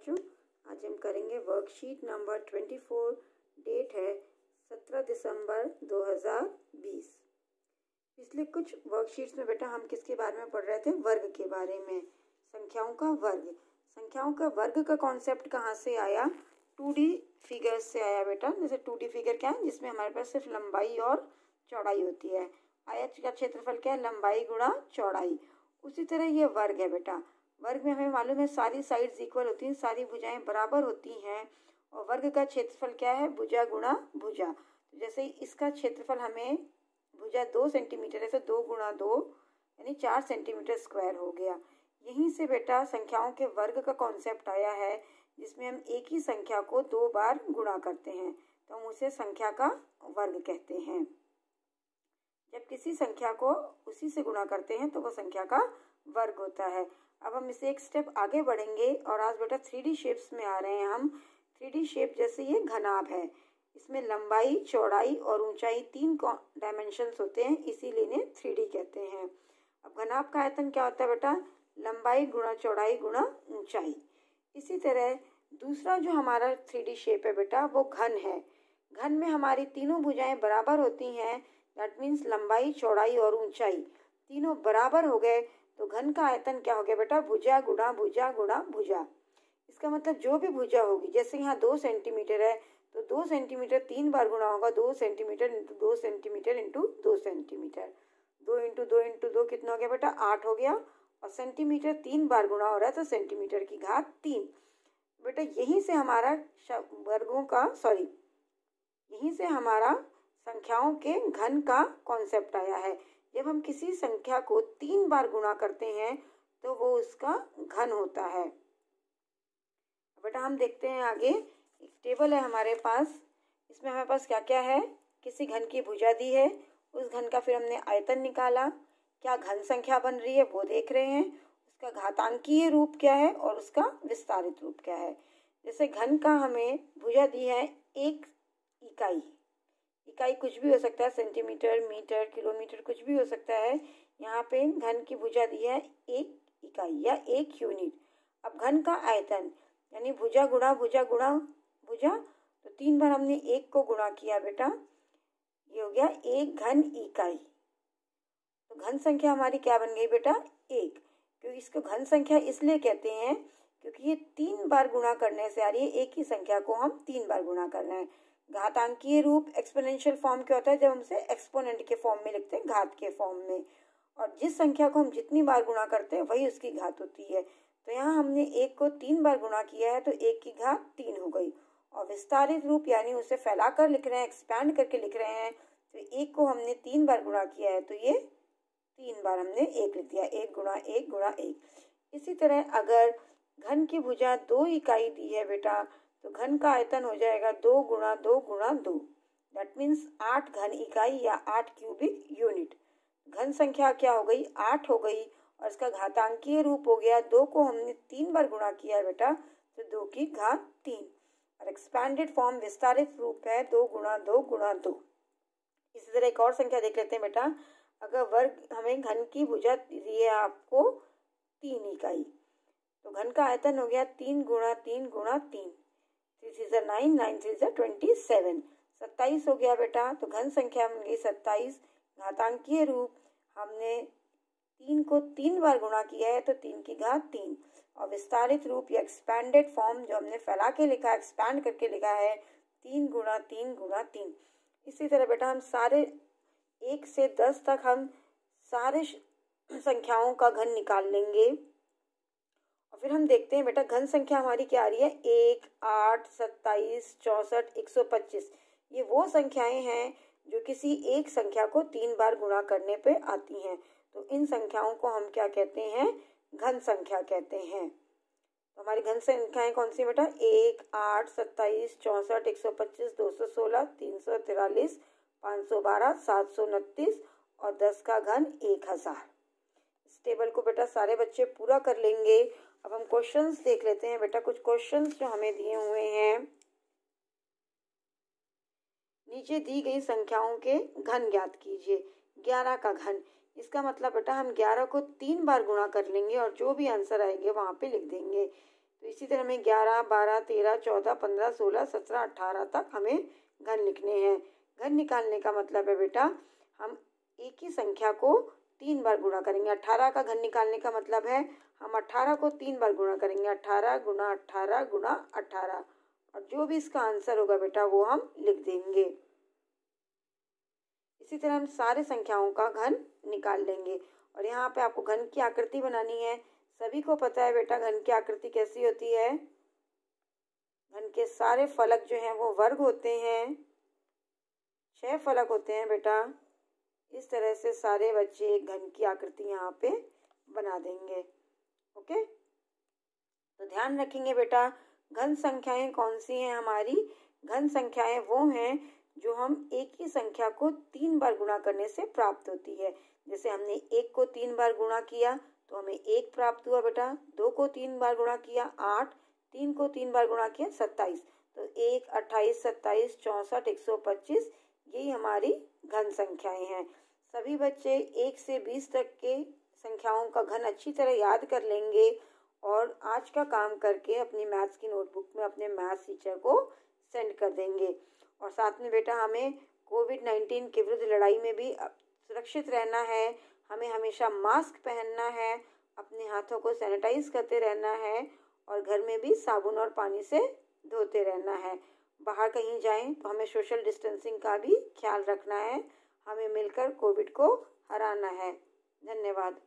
बच्चों, आज हम करेंगे वर्कशीट नंबर 24। डेट है 17 दिसंबर 2020। पिछले कुछ वर्कशीट्स में बेटा हम किसके बारे में पढ़ रहे थे? वर्ग के बारे में। संख्याओं का वर्ग। संख्याओं का वर्ग का कॉन्सेप्ट कहाँ से आया? 2D फिगर्स से आया बेटा। जैसे 2D फिगर क्या है? जिसमें हमारे पास सिर्फ लंबाई और चौड़ाई होती है। आयत का क्षेत्रफल क्या है? लंबाई गुणा चौड़ाई। उसी तरह ये वर्ग है बेटा। वर्ग में हमें मालूम है सारी साइड्स इक्वल होती हैं, सारी भुजाएं बराबर होती हैं। और वर्ग का क्षेत्रफल क्या है? भुजा गुणा भुजा। तो जैसे इसका क्षेत्रफल हमें भुजा 2 सेंटीमीटर है, तो 2 गुणा 2 यानी 4 सेंटीमीटर स्क्वायर हो गया। यहीं से बेटा संख्याओं के वर्ग का कॉन्सेप्ट आया है, जिसमें हम एक ही संख्या को 2 बार गुणा करते हैं, तो हम उसे संख्या का वर्ग कहते हैं। जब किसी संख्या को उसी से गुणा करते हैं तो वो संख्या का वर्ग होता है। अब हम इसे एक स्टेप आगे बढ़ेंगे और आज बेटा 3D शेप्स में आ रहे हैं हम। 3D शेप जैसे ये घनाभ है, इसमें लंबाई, चौड़ाई और ऊंचाई 3 डायमेंशंस होते हैं, इसीलिए इन्हें 3D कहते हैं। अब घनाभ का आयतन क्या होता है बेटा? लंबाई गुणा चौड़ाई गुणा ऊंचाई। इसी तरह दूसरा जो हमारा 3D शेप है बेटा वो घन है। घन में हमारी तीनों भुजाएं बराबर होती हैं। दैट मीन्स लंबाई, चौड़ाई और ऊंचाई तीनों बराबर हो गए तो घन का आयतन क्या हो गया बेटा? भुजा गुणा भुजा गुणा भुजा। इसका मतलब जो भी भुजा होगी, जैसे यहाँ 2 सेंटीमीटर है तो 2 सेंटीमीटर 3 बार गुणा होगा। 2 centimetre into 2 centimetre into 2 centimetre. 2 into 2 into 2 कितना हो गया बेटा? 8 हो गया। और सेंटीमीटर 3 बार गुणा हो रहा है तो सेंटीमीटर की घात 3। बेटा यहीं से हमारा यहीं से हमारा संख्याओं के घन का कॉन्सेप्ट आया है। जब हम किसी संख्या को 3 बार गुणा करते हैं तो वो उसका घन होता है। बेटा हम देखते हैं आगे, एक टेबल है हमारे पास। इसमें हमारे पास क्या क्या है? किसी घन की भुजा दी है, उस घन का फिर हमने आयतन निकाला, क्या घन संख्या बन रही है वो देख रहे हैं, उसका घातांकीय रूप क्या है और उसका विस्तारित रूप क्या है। जैसे घन का हमें भुजा दी है 1 इकाई। इकाई कुछ भी हो सकता है, सेंटीमीटर, मीटर, किलोमीटर, कुछ भी हो सकता है। यहाँ पे घन की भुजा दी है 1 इकाई या 1 यूनिट। अब घन का आयतन यानी भुजा गुणा भुजा गुणा भुजा, तो 3 बार हमने 1 को गुणा किया बेटा, ये हो गया 1 घन इकाई। तो घन संख्या हमारी क्या बन गई बेटा? 1। क्योंकि इसको घन संख्या इसलिए कहते हैं क्योंकि ये 3 बार गुणा करने से आ रही है। एक ही संख्या को हम 3 बार गुणा करना है। घातांकीय रूप एक्सपोनेंशियल फॉर्म क्या होता है? जब हम उसे एक्सपोनेंट के फॉर्म में लिखते हैं, घात के फॉर्म में। और जिस संख्या को हम जितनी बार गुणा करते हैं वही उसकी घात होती है। तो यहाँ हमने 1 को 3 बार गुणा किया है तो 1 की घात 3 हो गई। और विस्तारित रूप यानी उसे फैलाकर लिख रहे हैं, एक्सपैंड करके लिख रहे हैं, तो 1 को हमने 3 बार गुणा किया है तो ये 3 बार हमने 1 लिख दिया। 1 गुणा 1 गुणा 1। इसी तरह अगर घन की भुजा 2 इकाई दी है बेटा, तो घन का आयतन हो जाएगा 2 गुणा 2 गुणा 2। दैट मीन्स 8 घन इकाई या 8 क्यूबिक यूनिट। घन संख्या क्या हो गई? 8 हो गई। और इसका घातांकीय रूप हो गया 2 को हमने 3 बार गुणा किया है बेटा, तो 2 की घात 3। और एक्सपैंडेड फॉर्म विस्तारित रूप है 2 गुणा 2 गुणा 2। इसी तरह एक और संख्या देख लेते हैं बेटा। अगर वर्ग हमें घन की भुजा दी है आपको 3 इकाई, तो घन का आयतन हो गया 3 गुणा 3 गुणा 3। 3 3 9, 9 3 27। 27 हो गया बेटा। तो घन संख्या बन गई 27। घातांकीय रूप हमने 3 को 3 बार गुणा किया है तो 3 की घात 3। और विस्तारित रूप या एक्सपैंडेड फॉर्म जो हमने फैला के लिखा, एक्सपैंड करके लिखा है 3 गुणा 3 गुणा 3। इसी तरह बेटा हम सारे 1 से 10 तक हम सारे संख्याओं का घन निकाल लेंगे। और फिर हम देखते हैं बेटा घन संख्या हमारी क्या आ रही है? 1, 8, 27, 64, 125। ये वो संख्याएं हैं जो किसी एक संख्या को 3 बार गुणा करने पे आती हैं। तो इन संख्याओं को हम क्या कहते हैं? घन संख्या कहते हैं। तो हमारी घन संख्याएं कौन सी बेटा? 1, 8, 27, 64, 125, 216, 343, 512, 729 और 10 का घन 1000। इस टेबल को बेटा सारे बच्चे पूरा कर लेंगे। अब हम क्वेश्चंस देख लेते हैं बेटा। कुछ क्वेश्चंस जो हमें दिए हुए हैं, नीचे दी गई संख्याओं के घन ज्ञात कीजिए। 11 का घन, इसका मतलब बेटा हम 11 को 3 बार गुणा कर लेंगे और जो भी आंसर आएंगे वहां पे लिख देंगे। तो इसी तरह हमें 11, 12, 13, 14, 15, 16, 17, 18 तक हमें घन लिखने हैं। घन निकालने का मतलब है बेटा हम एक ही संख्या को 3 बार गुणा करेंगे। 18 का घन निकालने का मतलब है हम 18 को 3 बार गुणा करेंगे। 18 गुणा 18 गुणा 18, और जो भी इसका आंसर होगा बेटा वो हम लिख देंगे। इसी तरह हम सारे संख्याओं का घन निकाल लेंगे। और यहाँ पे आपको घन की आकृति बनानी है। सभी को पता है बेटा घन की आकृति कैसी होती है। घन के सारे फलक जो हैं वो वर्ग होते हैं। 6 फलक होते हैं बेटा। इस तरह से सारे बच्चे एक घन की आकृति यहाँ पे बना देंगे। ओके, तो ध्यान रखेंगे बेटा घन संख्याएं कौन सी हैं हमारी। घन संख्याएं वो हैं जो हम एक ही संख्या को 3 बार गुणा करने से प्राप्त होती है। जैसे हमने 1 को 3 बार गुणा किया तो हमें 1 प्राप्त हुआ बेटा। 2 को 3 बार गुणा किया 8, 3 को 3 बार गुणा किया 27। तो 1, 28, 27, 64, 125 यही हमारी घन संख्याएं हैं। सभी बच्चे 1 से 20 तक के संख्याओं का घन अच्छी तरह याद कर लेंगे और आज का काम करके अपनी मैथ्स की नोटबुक में अपने मैथ्स टीचर को सेंड कर देंगे। और साथ में बेटा हमें कोविड-19 के विरुद्ध लड़ाई में भी सुरक्षित रहना है। हमें हमेशा मास्क पहनना है, अपने हाथों को सैनिटाइज करते रहना है और घर में भी साबुन और पानी से धोते रहना है। बाहर कहीं जाएं तो हमें सोशल डिस्टेंसिंग का भी ख्याल रखना है। हमें मिलकर कोविड को हराना है। धन्यवाद।